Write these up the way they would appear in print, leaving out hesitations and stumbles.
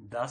10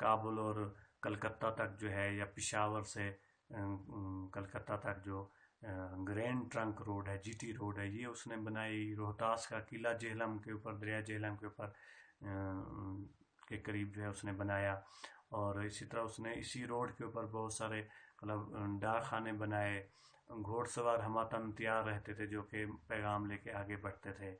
کابل اور کلکتہ تک جو ہے، یا پشاور سے کلکتہ تک جو گرینڈ ٹرنک روڈ ہے، جی ٹی روڈ ہے، یہ اس نے بنائی۔ روہتاس کا قلعہ جہلم کے اوپر، دریا جہلم کے اوپر کے قریب جو ہے اس نے بنایا۔ اور اسی طرح اس نے اسی روڈ کے اوپر بہت سارے مطلب ڈاک خانے بنائے، گھوڑ سوار ہماتن تیار رہتے تھے جو کہ پیغام لے کے آگے بڑھتے تھے،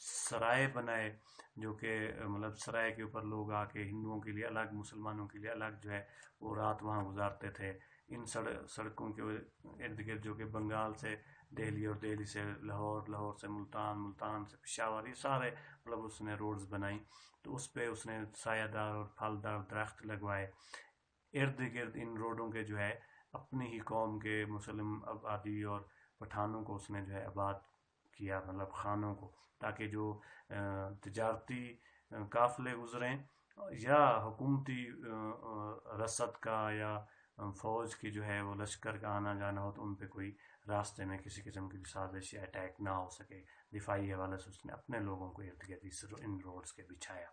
سرائے بنائے جو کہ مطلب سرائے کے اوپر لوگ آ کے ہندوؤں کے لیے الگ، مسلمانوں کے لیے الگ جو ہے وہ رات وہاں گزارتے تھے۔ ان سڑکوں کے ارد گرد جو کہ بنگال سے دہلی، اور دہلی سے لاہور، لاہور سے ملتان، ملتان سے پشاور، یہ سارے مطلب اس نے روڈز بنائی۔ تو اس پہ اس نے سایہ دار اور پھلدار درخت لگوائے۔ ارد گرد ان روڈوں کے جو ہے اپنی ہی قوم کے مسلم آبادی اور پٹھانوں کو اس نے جو ہے آباد کیا، مطلب خانوں کو، تاکہ جو تجارتی قافلے گزریں یا حکومتی رسد کا یا فوج کی جو ہے وہ لشکر کا آنا جانا ہو، تو ان پہ کوئی راستے میں کسی قسم کی سازش یا اٹیک نہ ہو سکے۔ دفاعی حوالے سے اس نے اپنے لوگوں کو ارد گرد ان روڈز کے بچھایا۔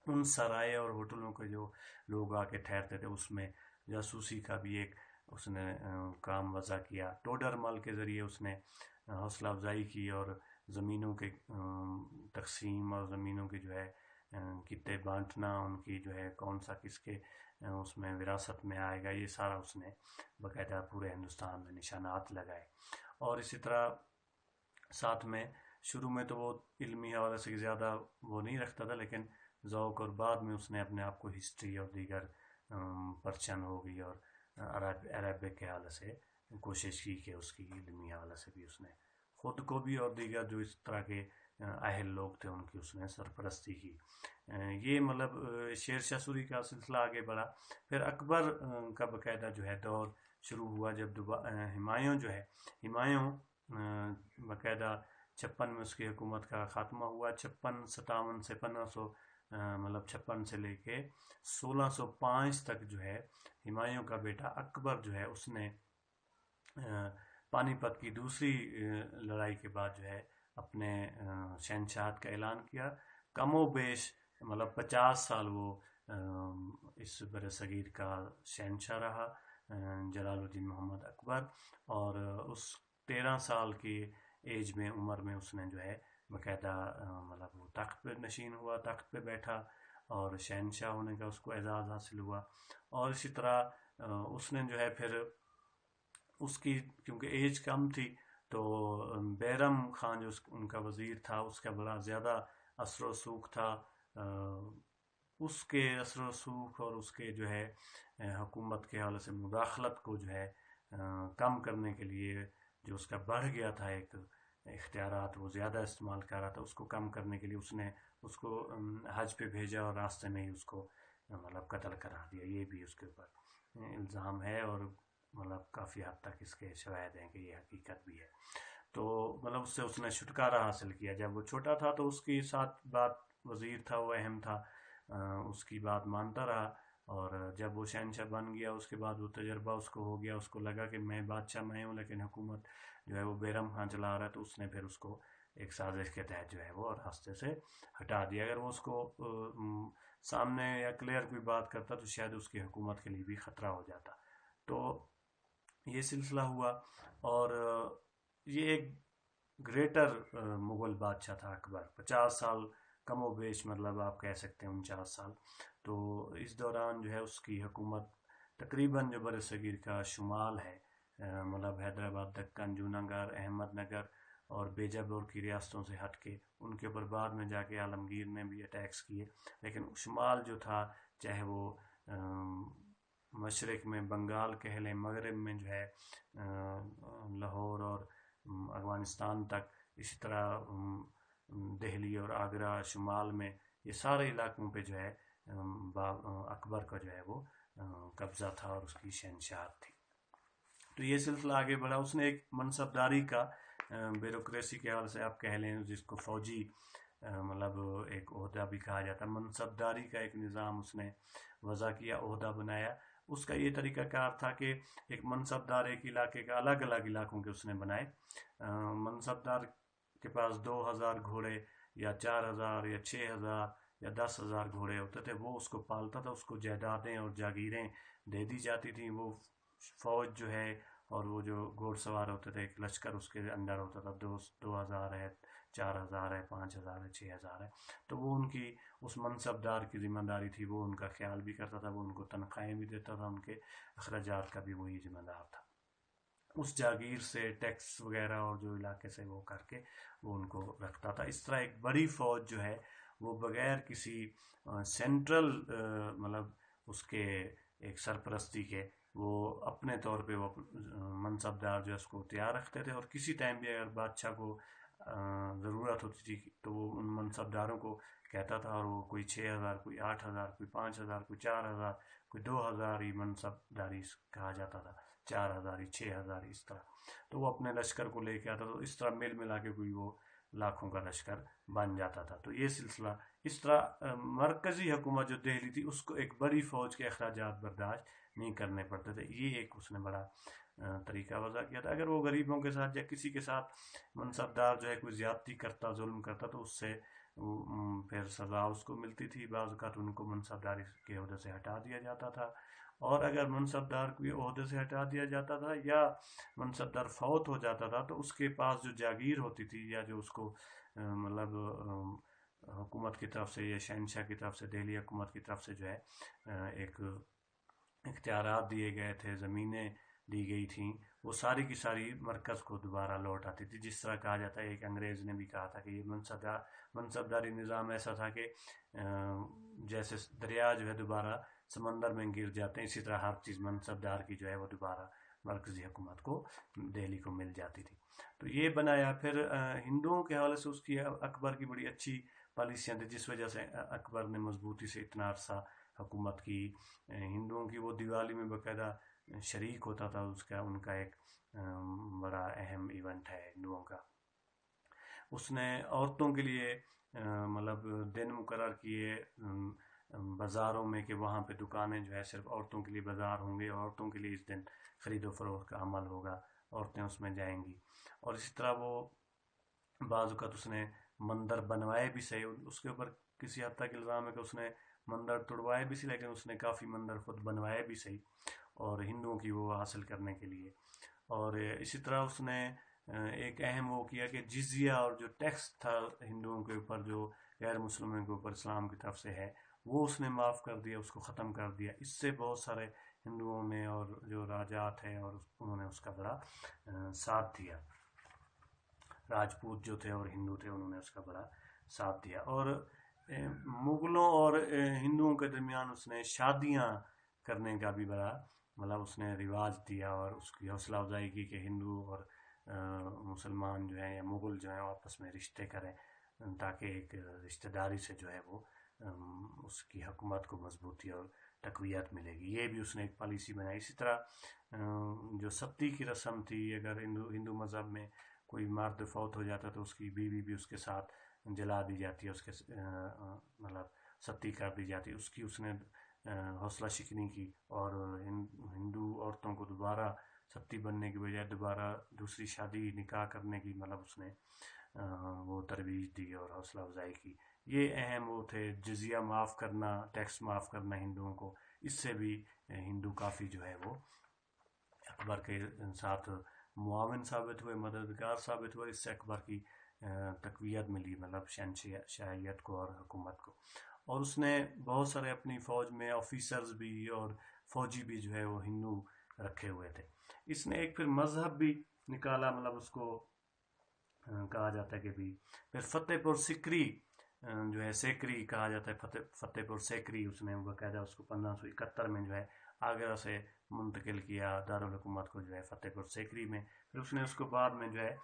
ان سرائے اور ہوٹلوں کے جو لوگ آ کے ٹھہرتے تھے اس میں جاسوسی کا بھی ایک اس نے کام وضع کیا۔ ٹوڈر مل کے ذریعے اس نے حوصلہ افزائی کی اور زمینوں کے تقسیم اور زمینوں کی جو ہے کتے بانٹنا، ان کی جو ہے کون سا کس کے اس میں وراثت میں آئے گا، یہ سارا اس نے باقاعدہ پورے ہندوستان میں نشانات لگائے۔ اور اسی طرح ساتھ میں شروع میں تو وہ علمی حوالے سے زیادہ وہ نہیں رکھتا تھا، لیکن ذوق اور بعد میں اس نے اپنے آپ کو ہسٹری اور دیگر پرچن ہو گئی اور عربک کے حوالے سے کوشش کی کہ اس کی علمی حوالے سے بھی اس نے خود کو بھی اور دیگر جو اس طرح کے اہل لوگ تھے ان کی اس نے سرپرستی کی۔ یہ مطلب شیر شاہ سوری کا سلسلہ آگے بڑھا۔ پھر اکبر کا باقاعدہ جو ہے دور شروع ہوا، جب ہمایوں جو ہے، ہمایوں باقاعدہ 56 میں اس کی حکومت کا خاتمہ ہوا۔ 56-57 سے 1500 مطلب 56 سے لے کے 1605 تک جو ہے ہمایوں کا بیٹا اکبر جو ہے اس نے پانی پت کی دوسری لڑائی کے بعد جو ہے اپنے شہنشاہت کا اعلان کیا۔ کم و بیش مطلب 50 سال وہ اس بر صغیر کا شہنشاہ رہا، جلال الدین محمد اکبر، اور اس 13 سال کی ایج میں، عمر میں اس نے جو ہے باقاعدہ مطلب وہ تخت پہ نشین ہوا، تخت پہ بیٹھا اور شہنشاہ ہونے کا اس کو اعزاز حاصل ہوا۔ اور اسی طرح اس نے جو ہے پھر اس کی کیونکہ ایج کم تھی تو بیرم خان جو ان کا وزیر تھا، اس کا بڑا زیادہ اثر و رسوخ تھا۔ اس کے اثر و رسوخ اور اس کے جو ہے حکومت کے حوالے سے مداخلت کو جو ہے کم کرنے کے لیے، جو اس کا بڑھ گیا تھا ایک اختیارات وہ زیادہ استعمال کر رہا تھا، اس کو کم کرنے کے لیے اس نے اس کو حج پہ بھیجا اور راستے میں ہی اس کو مطلب قتل کرا دیا۔ یہ بھی اس کے اوپر الزام ہے اور مطلب کافی حد تک اس کے شواہد ہیں کہ یہ حقیقت بھی ہے۔ تو مطلب اس سے اس نے چھٹکارا حاصل کیا۔ جب وہ چھوٹا تھا تو اس کی ساتھ بات، وزیر تھا وہ اہم تھا، اس کی بات مانتا رہا، اور جب وہ شہنشاہ بن گیا اس کے بعد وہ تجربہ اس کو ہو گیا، اس کو لگا کہ میں بادشاہ میں ہوں لیکن حکومت جو ہے وہ بیرم خان چلا رہا ہے، تو اس نے پھر اس کو ایک سازش کے تحت جو ہے وہ راستے سے ہٹا دیا۔ اگر وہ اس کو سامنے یا کلیئر کوئی بات کرتا تو شاید اس کی حکومت کے لیے بھی خطرہ ہو جاتا۔ تو یہ سلسلہ ہوا، اور یہ ایک گریٹر مغل بادشاہ تھا اکبر، 50 سال کم و بیش، مطلب آپ کہہ سکتے ہیں 49 سال۔ تو اس دوران جو ہے اس کی حکومت تقریباً جو بر صغیر کا شمال ہے، مطلب حیدرآباد، دکن، جوناگڑھ، احمد نگر اور بیجاپور کی ریاستوں سے ہٹ کے، ان کے اوپر بعد میں جا کے عالمگیر نے بھی اٹیکس کیے، لیکن شمال جو تھا، چاہے وہ مشرق میں بنگال کہہ لیں، مغرب میں جو ہے لاہور اور افغانستان تک، اسی طرح دہلی اور آگرہ شمال میں، یہ سارے علاقوں پہ جو ہے اکبر کا جو ہے وہ قبضہ تھا اور اس کی شہنشاہت تھی۔ تو یہ سلسلہ آگے بڑھا۔ اس نے ایک منصبداری کا، بیوروکریسی کے حوالے سے آپ کہہ لیں، جس کو فوجی مطلب ایک عہدہ بھی کہا جاتا ہے، منصبداری کا ایک نظام اس نے وضع کیا، عہدہ بنایا۔ اس کا یہ طریقہ کار تھا کہ ایک منصبدار ایک علاقے کا، الگ الگ علاقوں کے اس نے بنائے۔ منصبدار کے پاس 2000 گھوڑے یا 4000 یا 6000 یا 10,000 گھوڑے ہوتے تھے وہ اس کو پالتا تھا، اس کو جائیدادیں اور جاگیریں دے دی جاتی تھیں. وہ فوج جو ہے اور وہ جو گھوڑ سوار ہوتے تھے ایک لشکر اس کے اندر ہوتا تھا، 2,000 ہے، 4,000 ہے، 5,000 ہے، 6,000 ہے. تو وہ ان کی اس منصب دار کی ذمہ داری تھی، وہ ان کا خیال بھی کرتا تھا، وہ ان کو تنخواہیں بھی دیتا تھا، ان کے اخراجات کا بھی وہی ذمہ دار تھا. اس جاگیر سے ٹیکس وغیرہ اور جو علاقے سے وہ کر کے وہ ان کو رکھتا تھا. اس طرح ایک بڑی فوج جو ہے وہ بغیر کسی سینٹرل مطلب اس کے ایک سرپرستی کے وہ اپنے طور پہ وہ منصب دار جو ہے اس کو تیار رکھتے تھے، اور کسی ٹائم بھی اگر بادشاہ کو ضرورت ہوتی تھی تو وہ ان منصب داروں کو کہتا تھا، اور وہ کوئی 6,000، کوئی 8,000، کوئی 5,000، کوئی 4,000، کوئی 2,000 ہی منصب داری کہا جاتا تھا، 4,000 ہی، 6,000 ہی، اس طرح. تو وہ اپنے لشکر کو لے کے آتا، تو اس طرح مل ملا کے کوئی وہ لاکھوں کا لشکر بن جاتا تھا. تو یہ سلسلہ اس طرح مرکزی حکومت جو دہلی تھی اس کو ایک بڑی فوج کے اخراجات برداشت نہیں کرنے پڑتے تھے. یہ ایک اس نے بڑا طریقہ وضع کیا تھا. اگر وہ غریبوں کے ساتھ یا کسی کے ساتھ منصب دار جو ہے کوئی زیادتی کرتا، ظلم کرتا، تو اس سے پھر سزا اس کو ملتی تھی. بعض اوقات ان کو منصب داری کے عہدے سے ہٹا دیا جاتا تھا، اور اگر منصب دار کو عہدے سے ہٹا دیا جاتا تھا یا منصب دار فوت ہو جاتا تھا تو اس کے پاس جو جاگیر ہوتی تھی یا جو اس کو مطلب حکومت کی طرف سے یا شہنشاہ کی طرف سے، دہلی حکومت کی طرف سے جو ہے ایک اختیارات دیے گئے تھے، زمینیں دی گئی تھیں، وہ ساری کی ساری مرکز کو دوبارہ لوٹ آتی تھی. جس طرح کہا جاتا ہے، ایک انگریز نے بھی کہا تھا کہ یہ منصب داری نظام ایسا تھا کہ جیسے دریا جو ہے دوبارہ سمندر میں گر جاتے ہیں، اسی طرح ہر چیز منصب دار کی جو ہے وہ دوبارہ مرکزی حکومت کو، دہلی کو مل جاتی تھی. تو یہ بنایا. پھر ہندوؤں کے حوالے سے اس کی اکبر کی بڑی اچھی پالیسیاں تھیں، جس وجہ سے اکبر نے مضبوطی سے اتنا عرصہ حکومت کی. ہندوؤں کی وہ دیوالی میں باقاعدہ شریک ہوتا تھا، ان کا ایک بڑا اہم ایونٹ ہے ہندوؤں کا. اس نے عورتوں کے لیے مطلب دن مقرر کیے بازاروں میں کہ وہاں پہ دکانیں جو ہے صرف عورتوں کے لیے بازار ہوں گے، عورتوں کے لیے اس دن خرید و فروخت کا عمل ہوگا، عورتیں اس میں جائیں گی. اور اسی طرح وہ بعض اوقات اس نے مندر بنوائے بھی صحیح، اس کے اوپر کسی حد تک الزام ہے کہ اس نے مندر توڑوائے بھی صحیح، لیکن اس نے کافی مندر خود بنوائے بھی صحیح، اور ہندوؤں کی وہ حاصل کرنے کے لیے. اور اسی طرح اس نے ایک اہم وہ کیا کہ جزیہ اور جو ٹیکس تھا ہندوؤں کے اوپر جو غیر مسلموں کے اوپر اسلام کی طرف سے ہے، وہ اس نے معاف کر دیا، اس کو ختم کر دیا. اس سے بہت سارے ہندوؤں نے اور جو راجات ہیں اور انہوں نے اس کا بڑا ساتھ دیا. راجپوت جو تھے اور ہندو تھے انہوں نے اس کا بڑا ساتھ دیا. اور مغلوں اور ہندوؤں کے درمیان اس نے شادیاں کرنے کا بھی بڑا مطلب اس نے رواج دیا، اور اس کی حوصلہ افزائی کی کہ ہندو اور مسلمان جو ہیں یا مغل جو ہیں آپس میں رشتے کریں، تاکہ ایک رشتہ داری سے جو ہے وہ اس کی حکومت کو مضبوطی اور تقویت ملے گی. یہ بھی اس نے ایک پالیسی بنائی. اسی طرح جو ستی کی رسم تھی، اگر ہندو مذہب میں کوئی مرد فوت ہو جاتا تو اس کی بیوی بھی اس کے ساتھ جلا دی جاتی ہے، اس کے مطلب ستی کر دی جاتی. اس نے حوصلہ شکنی کی، اور ہندو عورتوں کو دوبارہ ستی بننے کی بجائے دوبارہ دوسری شادی نکاح کرنے کی مطلب اس نے وہ ترویج دی اور حوصلہ افزائی کی. یہ اہم وہ تھے. جزیہ معاف کرنا، ٹیکس معاف کرنا ہندوؤں کو، اس سے بھی ہندو کافی جو ہے وہ اکبر کے ساتھ معاون ثابت ہوئے، مددگار ثابت ہوئے. اس سے اکبر کی تقویت ملی، مطلب شہنشاہیت کو اور حکومت کو. اور اس نے بہت سارے اپنی فوج میں آفیسرز بھی اور فوجی بھی جو ہے وہ ہندو رکھے ہوئے تھے. اس نے ایک پھر مذہب بھی نکالا، مطلب اس کو کہا جاتا ہے کہ بھی پھر فتح پور سکری جو ہے، سیکری کہا جاتا ہے، فتح پور سیکری، اس نے باقاعدہ اس کو 1571 میں جو ہے آگرہ سے منتقل کیا دارالحکومت کو جو ہے فتح پور سیکری میں. پھر اس نے اس کو بعد میں جو ہے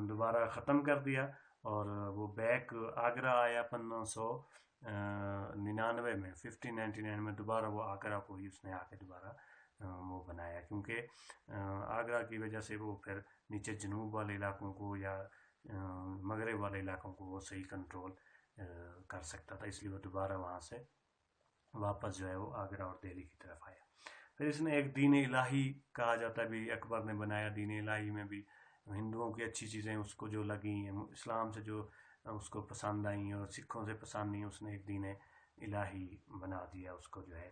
دوبارہ ختم کر دیا، اور وہ بیک آگرہ آیا 1599 میں، 1599 میں دوبارہ وہ آگرہ کو ہی اس نے آ کے دوبارہ وہ بنایا، کیونکہ آگرہ کی وجہ سے وہ پھر نیچے جنوب والے علاقوں کو یا مغرب والے علاقوں کو وہ صحیح کنٹرول کر سکتا تھا، اس لیے وہ دوبارہ وہاں سے واپس جو ہے وہ آگرہ اور دہلی کی طرف آیا. پھر اس نے ایک دین الہی کہا جاتا ہے بھی اکبر نے بنایا. دین الہی میں بھی ہندوؤں کی اچھی چیزیں اس کو جو لگیں، اسلام سے جو اس کو پسند آئیں اور سکھوں سے پسند نہیں، اس نے ایک دین الہی بنا دیا، اس کو جو ہے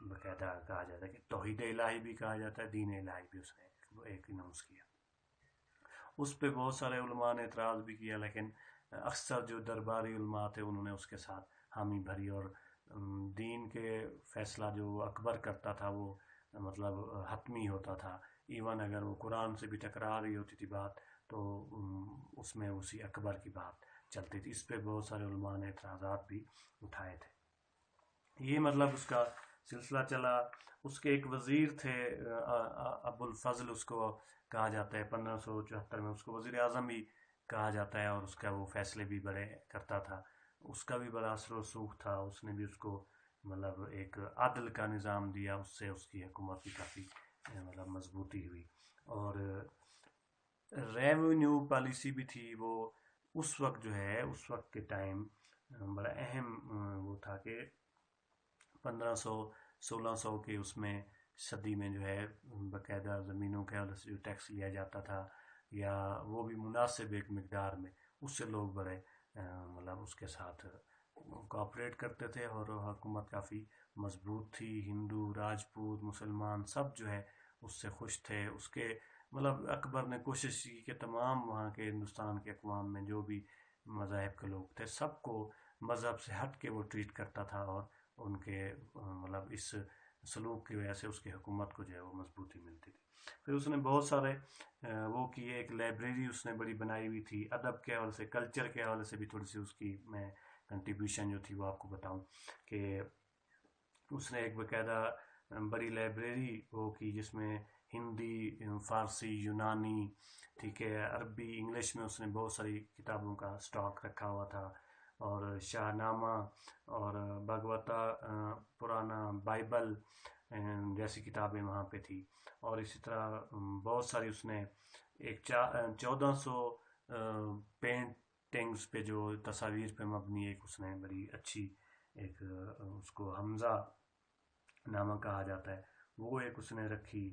باقاعدہ کہا جاتا ہے کہ توحید الہی بھی کہا جاتا ہے، دین الہی بھی اس نے ایک اناؤنس کیا۔ اس پہ بہت سارے علماء نے اعتراض بھی کیا، لیکن اکثر جو درباری علماء تھے انہوں نے اس کے ساتھ حامی بھری، اور دین کے فیصلہ جو اکبر کرتا تھا وہ مطلب حتمی ہوتا تھا، ایون اگر وہ قرآن سے بھی ٹکرا رہی ہوتی تھی بات تو اس میں اسی اکبر کی بات چلتی تھی۔ اس پہ بہت سارے علماء نے اعتراضات بھی اٹھائے تھے۔ یہ مطلب اس کا سلسلہ چلا۔ اس کے ایک وزیر تھے ابو الفضل، اس کو کہا جاتا ہے 1574 میں، اس کو وزیر اعظم بھی کہا جاتا ہے، اور اس کا وہ فیصلے بھی بڑے کرتا تھا، اس کا بھی بڑا اثر و رسوخ تھا، اس نے بھی اس کو مطلب ایک عدل کا نظام دیا، اس سے اس کی حکومت کی کافی مطلب مضبوطی ہوئی۔ اور ریونیو پالیسی بھی تھی وہ اس وقت جو ہے، اس وقت کے ٹائم بڑا اہم وہ تھا کہ 1500-1600 کے اس میں صدی میں جو ہے باقاعدہ زمینوں کے حوالے سے جو ٹیکس لیا جاتا تھا، یا وہ بھی مناسب ایک مقدار میں، اس سے لوگ بڑے مطلب اس کے ساتھ کوآپریٹ کرتے تھے، اور حکومت کافی مضبوط تھی، ہندو راجپوت مسلمان سب جو ہے اس سے خوش تھے۔ اس کے مطلب اکبر نے کوشش کی کہ تمام وہاں کے ہندوستان کے اقوام میں جو بھی مذاہب کے لوگ تھے سب کو مذہب سے ہٹ کے وہ ٹریٹ کرتا تھا، اور ان کے مطلب اس سلوک کی وجہ سے اس کی حکومت کو جو ہے وہ مضبوطی ملتی تھی۔ پھر اس نے بہت سارے وہ کیے، ایک لائبریری اس نے بڑی بنائی ہوئی تھی، ادب کے حوالے سے کلچر کے حوالے سے بھی تھوڑی سی اس کی میں کنٹریبیوشن جو تھی وہ آپ کو بتاؤں کہ اس نے ایک باقاعدہ بڑی لائبریری وہ کی جس میں ہندی، فارسی، یونانی، ٹھیک ہے، عربی، انگلش میں اس نے بہت ساری کتابوں کا سٹاک رکھا ہوا تھا، اور شاہ نامہ اور بھگوتا پرانا، بائبل جیسی کتابیں وہاں پہ تھی، اور اسی طرح بہت ساری اس نے ایک 1400 پینٹنگز پہ جو تصاویر پہ مبنی ایک اس نے بڑی اچھی ایک اس کو حمزہ نامہ کہا جاتا ہے، وہ ایک اس نے رکھی،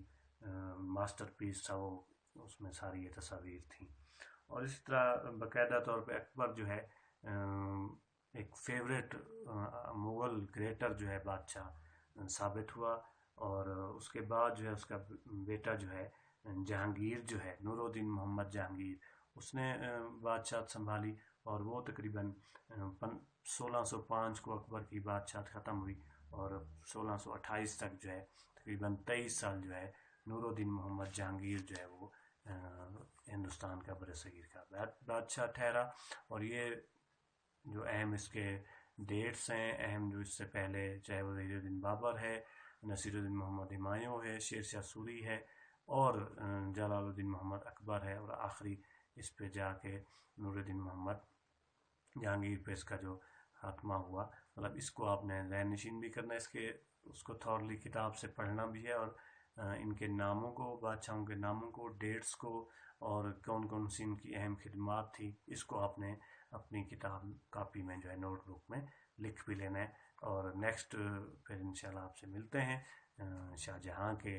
ماسٹر پیس تھا وہ، اس میں ساری یہ تصاویر تھیں۔ اور اسی طرح باقاعدہ طور پہ اکبر جو ہے ایک فیوریٹ مغل گریٹر جو ہے بادشاہ ثابت ہوا، اور اس کے بعد جو ہے اس کا بیٹا جو ہے جہانگیر جو ہے، نور الدین محمد جہانگیر، اس نے بادشاہت سنبھالی، اور وہ تقریباً 1605 کو اکبر کی بادشاہت ختم ہوئی، اور 1628 تک جو ہے تقریباً 23 سال جو ہے نور الدین محمد جہانگیر جو ہے وہ ہندوستان کا برصغیر کا بادشاہ ٹھہرا۔ اور یہ جو اہم اس کے ڈیٹس ہیں، اہم جو اس سے پہلے چاہے وہ ظہیر الدین بابر ہے، نصیر الدین محمد ہمایوں ہے، شیر شاہ سوری ہے، اور جلال الدین محمد اکبر ہے، اور آخری اس پہ جا کے نور الدین محمد جہانگیر پہ اس کا جو خاتمہ ہوا۔ مطلب اس کو آپ نے ذہن نشین بھی کرنا ہے، اس کو تھورلی کتاب سے پڑھنا بھی ہے، اور ان کے ناموں کو، بادشاہوں کے ناموں کو، ڈیٹس کو، اور کون کون سی ان کی اہم خدمات تھی، اس کو آپ نے اپنی کتاب کاپی میں جو ہے نوٹ بک میں لکھ بھی لینا ہے۔ اور نیکسٹ پھر انشاءاللہ آپ سے ملتے ہیں شاہ جہاں کے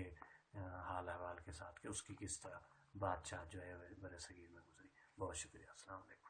حال احوال کے ساتھ کہ اس کی کس طرح بادشاہ جو ہے برصغیر میں گزری۔ بہت شکریہ، السلام علیکم۔